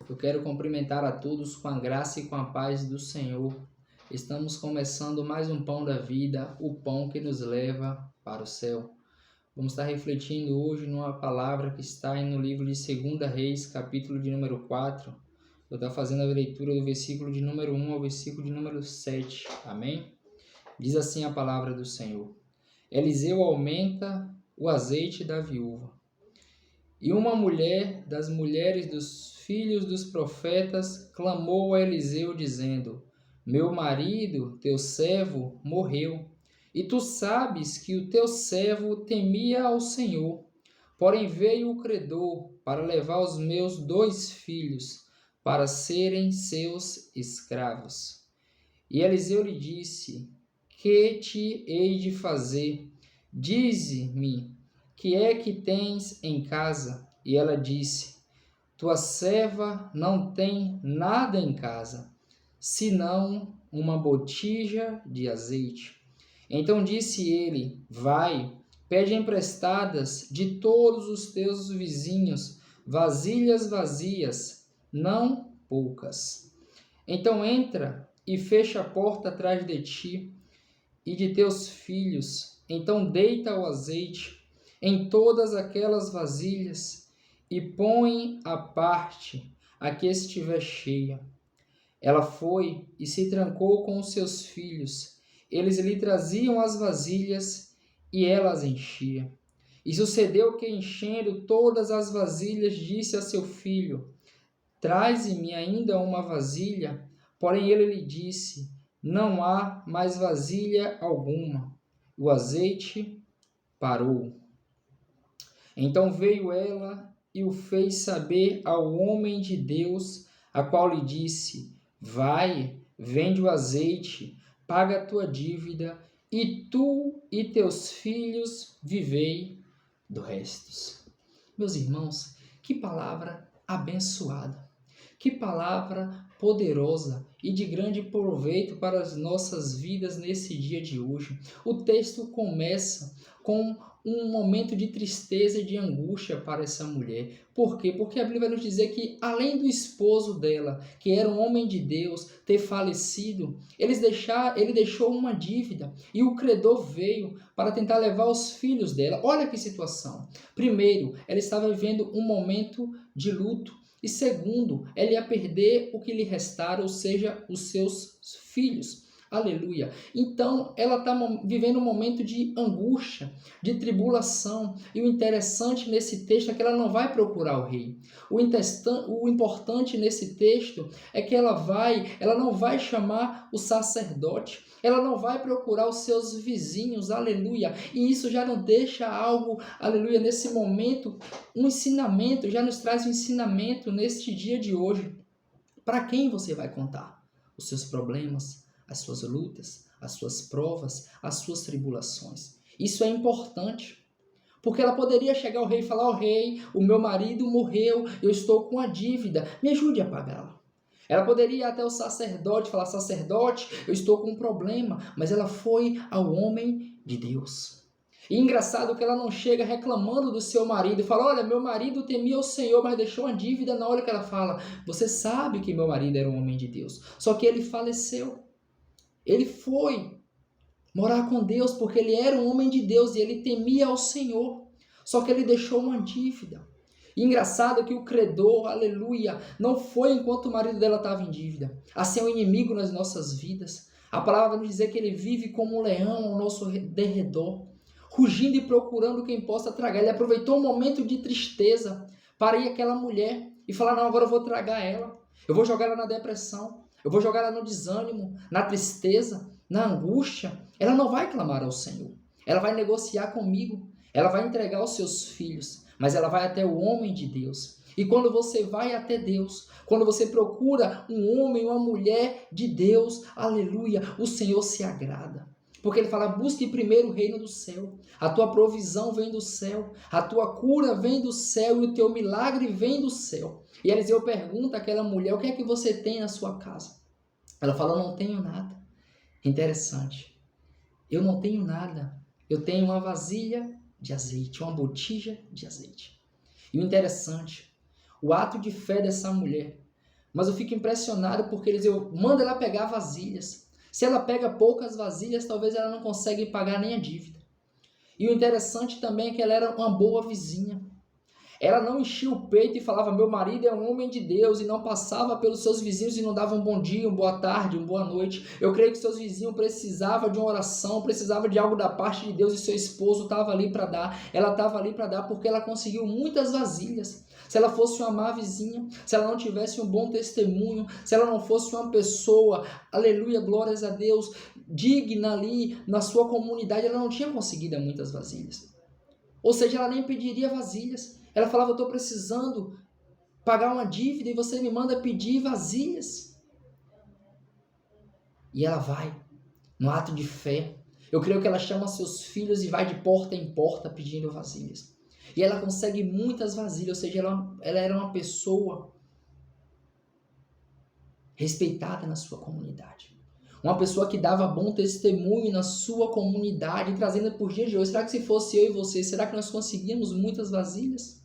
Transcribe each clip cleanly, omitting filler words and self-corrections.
Eu quero cumprimentar a todos com a graça e com a paz do Senhor. Estamos começando mais um Pão da Vida, o pão que nos leva para o céu. Vamos estar refletindo hoje numa palavra que está no livro de 2 Reis, capítulo de número 4. Eu estou fazendo a leitura do versículo de número 1 ao versículo de número 7. Amém? Diz assim a palavra do Senhor. Eliseu aumenta o azeite da viúva. E uma mulher das mulheres dos filhos dos profetas clamou a Eliseu, dizendo: Meu marido, teu servo, morreu, e tu sabes que o teu servo temia ao Senhor. Porém veio o credor para levar os meus 2 filhos, para serem seus escravos. E Eliseu lhe disse: Que te hei de fazer? Dize-me, que é que tens em casa? E ela disse: Tua serva não tem nada em casa, senão uma botija de azeite. Então disse ele: Vai, pede emprestadas de todos os teus vizinhos vasilhas vazias, não poucas. Então entra e fecha a porta atrás de ti e de teus filhos. Então deita o azeite em todas aquelas vasilhas e põe à parte a que estiver cheia. Ela foi e se trancou com os seus filhos. Eles lhe traziam as vasilhas e ela as enchia. E sucedeu que, enchendo todas as vasilhas, disse a seu filho: Traze-me ainda uma vasilha. Porém ele lhe disse: Não há mais vasilha alguma. O azeite parou. Então veio ela e o fez saber ao homem de Deus, a qual lhe disse: Vai, vende o azeite, paga a tua dívida, e tu e teus filhos vivei do restos. Meus irmãos, que palavra abençoada, que palavra poderosa e de grande proveito para as nossas vidas nesse dia de hoje. O texto começa com um momento de tristeza e de angústia para essa mulher. Por quê? Porque a Bíblia vai nos dizer que, além do esposo dela, que era um homem de Deus, ter falecido, ele deixou uma dívida e o credor veio para tentar levar os filhos dela. Olha que situação. Primeiro, ela estava vivendo um momento de luto. E segundo, ela ia perder o que lhe restara, ou seja, os seus filhos. Aleluia. Então, ela está vivendo um momento de angústia, de tribulação. E o interessante nesse texto é que ela não vai procurar o rei. O importante nesse texto é que ela não vai chamar o sacerdote. Ela não vai procurar os seus vizinhos, aleluia. E isso já não deixa algo, aleluia, nesse momento, um ensinamento, já nos traz um ensinamento neste dia de hoje. Para quem você vai contar os seus problemas, as suas lutas, as suas provas, as suas tribulações? Isso é importante. Porque ela poderia chegar ao rei e falar: rei, o meu marido morreu, eu estou com a dívida, me ajude a pagá-la. Ela poderia ir até o sacerdote e falar: sacerdote, eu estou com um problema. Mas ela foi ao homem de Deus. E engraçado que ela não chega reclamando do seu marido e fala: olha, meu marido temia o Senhor, mas deixou uma dívida. Na hora que ela fala: você sabe que meu marido era um homem de Deus, só que ele faleceu. Ele foi morar com Deus porque ele era um homem de Deus e ele temia ao Senhor, só que ele deixou uma dívida. E engraçado que o credor, aleluia, não foi enquanto o marido dela estava em dívida. Assim é o inimigo nas nossas vidas. A palavra vai nos dizer que ele vive como um leão ao nosso derredor, rugindo e procurando quem possa tragar. Ele aproveitou um momento de tristeza para ir àquela mulher e falar: não, agora eu vou tragar ela. Eu vou jogar ela na depressão. Eu vou jogar ela no desânimo, na tristeza, na angústia. Ela não vai clamar ao Senhor. Ela vai negociar comigo. Ela vai entregar os seus filhos. Mas ela vai até o homem de Deus. E quando você vai até Deus, quando você procura um homem, uma mulher de Deus, aleluia, o Senhor se agrada. Porque ele fala: busque primeiro o reino do céu. A tua provisão vem do céu. A tua cura vem do céu e o teu milagre vem do céu. E Eliseu pergunta àquela mulher: o que é que você tem na sua casa? Ela fala: eu não tenho nada. Interessante. Eu não tenho nada. Eu tenho uma vasilha de azeite, uma botija de azeite. E o interessante, o ato de fé dessa mulher Mas eu fico impressionado porque eles manda ela pegar vasilhas. Se ela pega poucas vasilhas, talvez ela não consiga pagar nem a dívida. E o interessante também é que ela era uma boa vizinha. Ela não enchia o peito e falava, meu marido é um homem de Deus, e não passava pelos seus vizinhos e não dava um bom dia, uma boa tarde, uma boa noite. Eu creio que seus vizinhos precisavam de uma oração, precisavam de algo da parte de Deus, e seu esposo estava ali para dar. Ela estava ali para dar porque ela conseguiu muitas vasilhas. Se ela fosse uma má vizinha, se ela não tivesse um bom testemunho, se ela não fosse uma pessoa, aleluia, glórias a Deus, digna ali na sua comunidade, ela não tinha conseguido muitas vasilhas. Ou seja, ela nem pediria vasilhas. Ela falava, eu estou precisando pagar uma dívida e você me manda pedir vasilhas. E ela vai, no ato de fé. Eu creio que ela chama seus filhos e vai de porta em porta pedindo vasilhas. E ela consegue muitas vasilhas, ou seja, ela era uma pessoa respeitada na sua comunidade. Uma pessoa que dava bom testemunho na sua comunidade, trazendo por dia de hoje. Será que se fosse eu e você, será que nós conseguíamos muitas vasilhas?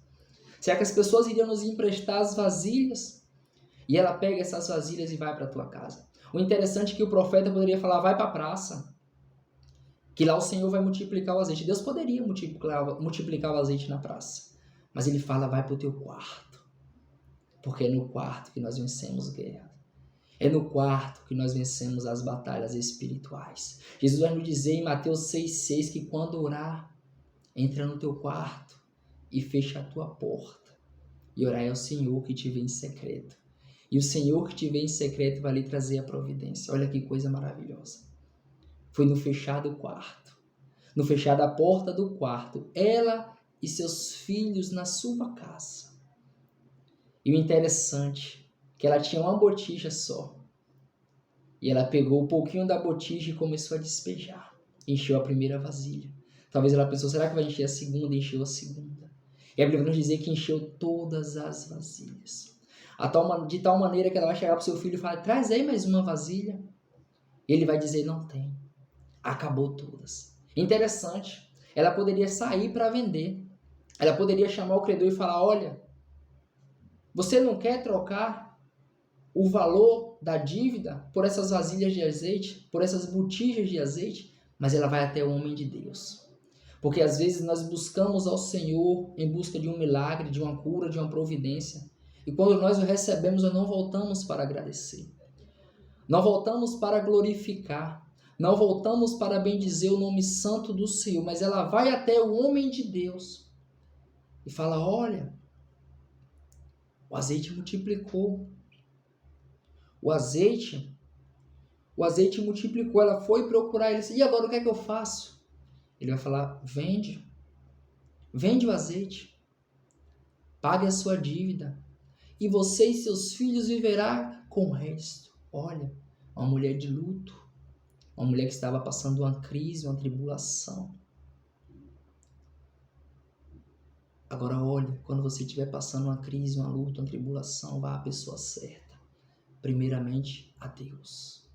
Será que as pessoas iriam nos emprestar as vasilhas? E ela pega essas vasilhas e vai para a tua casa. O interessante é que o profeta poderia falar, vai para a praça, que lá o Senhor vai multiplicar o azeite. Deus poderia multiplicar o azeite na praça. Mas ele fala, vai para o teu quarto. Porque é no quarto que nós vencemos guerra. É no quarto que nós vencemos as batalhas espirituais. Jesus vai nos dizer em Mateus 6,6 que quando orar, entra no teu quarto e fecha a tua porta. E orar ao Senhor que te vê em secreto. E o Senhor que te vê em secreto vai lhe trazer a providência. Olha que coisa maravilhosa. Foi no fechado quarto. No fechado a porta do quarto. Ela e seus filhos na sua casa. E o interessante que ela tinha uma botija só. E ela pegou um pouquinho da botija e começou a despejar. Encheu a primeira vasilha. Talvez ela pensou, será que vai encher a segunda? Encheu a segunda. E a Bíblia vai nos dizer que encheu todas as vasilhas. De tal maneira que ela vai chegar para o seu filho e falar, traz aí mais uma vasilha. Ele vai dizer, não tem. Acabou todas. Interessante. Ela poderia sair para vender. Ela poderia chamar o credor e falar, olha, você não quer trocar o valor da dívida por essas vasilhas de azeite, por essas botijas de azeite? Mas ela vai até o homem de Deus. Porque às vezes nós buscamos ao Senhor em busca de um milagre, de uma cura, de uma providência. E quando nós o recebemos, nós não voltamos para agradecer. Não voltamos para glorificar. Não voltamos para bendizer o nome santo do Senhor. Mas ela vai até o homem de Deus e fala, olha, o azeite multiplicou. O azeite multiplicou. Ela foi procurar ele. E agora o que é que eu faço? Ele vai falar, vende o azeite, pague a sua dívida, e você e seus filhos viverá com o resto. Olha, uma mulher de luto, uma mulher que estava passando uma crise, uma tribulação. Agora olha, quando você estiver passando uma crise, uma luta, uma tribulação, vá à pessoa certa. Primeiramente a Deus.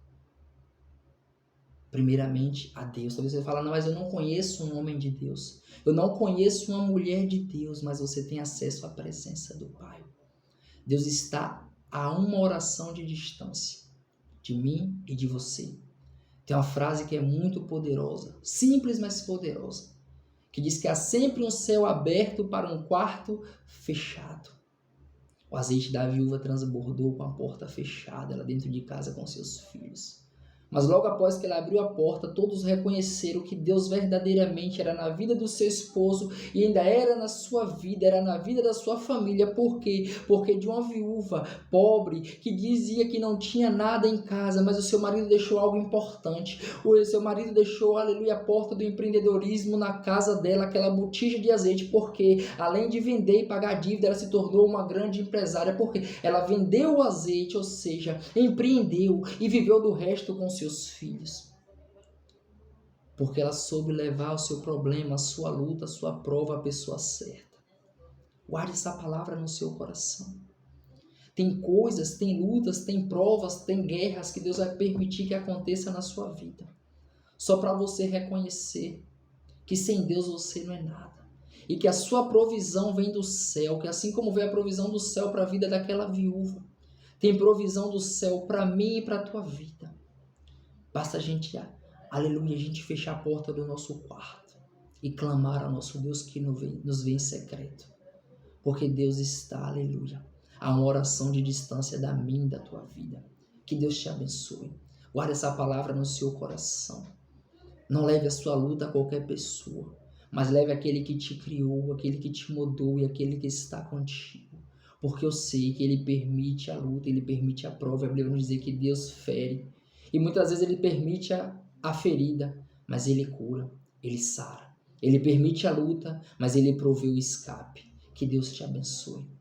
Primeiramente a Deus. Talvez você fale, não, mas eu não conheço um homem de Deus. Eu não conheço uma mulher de Deus, mas você tem acesso à presença do Pai. Deus está a uma oração de distância de mim e de você. Tem uma frase que é muito poderosa, simples, mas poderosa, que diz que há sempre um céu aberto para um quarto fechado. O azeite da viúva transbordou com a porta fechada, ela dentro de casa com seus filhos. Mas logo após que ela abriu a porta, todos reconheceram que Deus verdadeiramente era na vida do seu esposo e ainda era na sua vida, era na vida da sua família. Por quê? Porque de uma viúva pobre que dizia que não tinha nada em casa, mas o seu marido deixou algo importante. O seu marido deixou, aleluia, a porta do empreendedorismo na casa dela, aquela botija de azeite, porque além de vender e pagar dívida, ela se tornou uma grande empresária, porque ela vendeu o azeite, ou seja, empreendeu e viveu do resto com seus filhos, porque ela soube levar o seu problema, a sua luta, a sua prova à pessoa certa. Guarde essa palavra no seu coração. Tem coisas, tem lutas, tem provas, tem guerras que Deus vai permitir que aconteça na sua vida, só para você reconhecer que sem Deus você não é nada, e que a sua provisão vem do céu, que assim como veio a provisão do céu para a vida daquela viúva, Tem provisão do céu para mim e para a tua vida. Basta a gente, aleluia, a gente fechar a porta do nosso quarto e clamar ao nosso Deus que nos vê em secreto. Porque Deus está, aleluia, a uma oração de distância da minha e da tua vida. Que Deus te abençoe. Guarde essa palavra no seu coração. Não leve a sua luta a qualquer pessoa, mas leve aquele que te criou, aquele que te mudou e aquele que está contigo. Porque eu sei que Ele permite a luta, Ele permite a prova. A Bíblia vai dizer que Deus fere. E muitas vezes Ele permite a ferida, mas Ele cura, Ele sara. Ele permite a luta, mas Ele provê o escape. Que Deus te abençoe.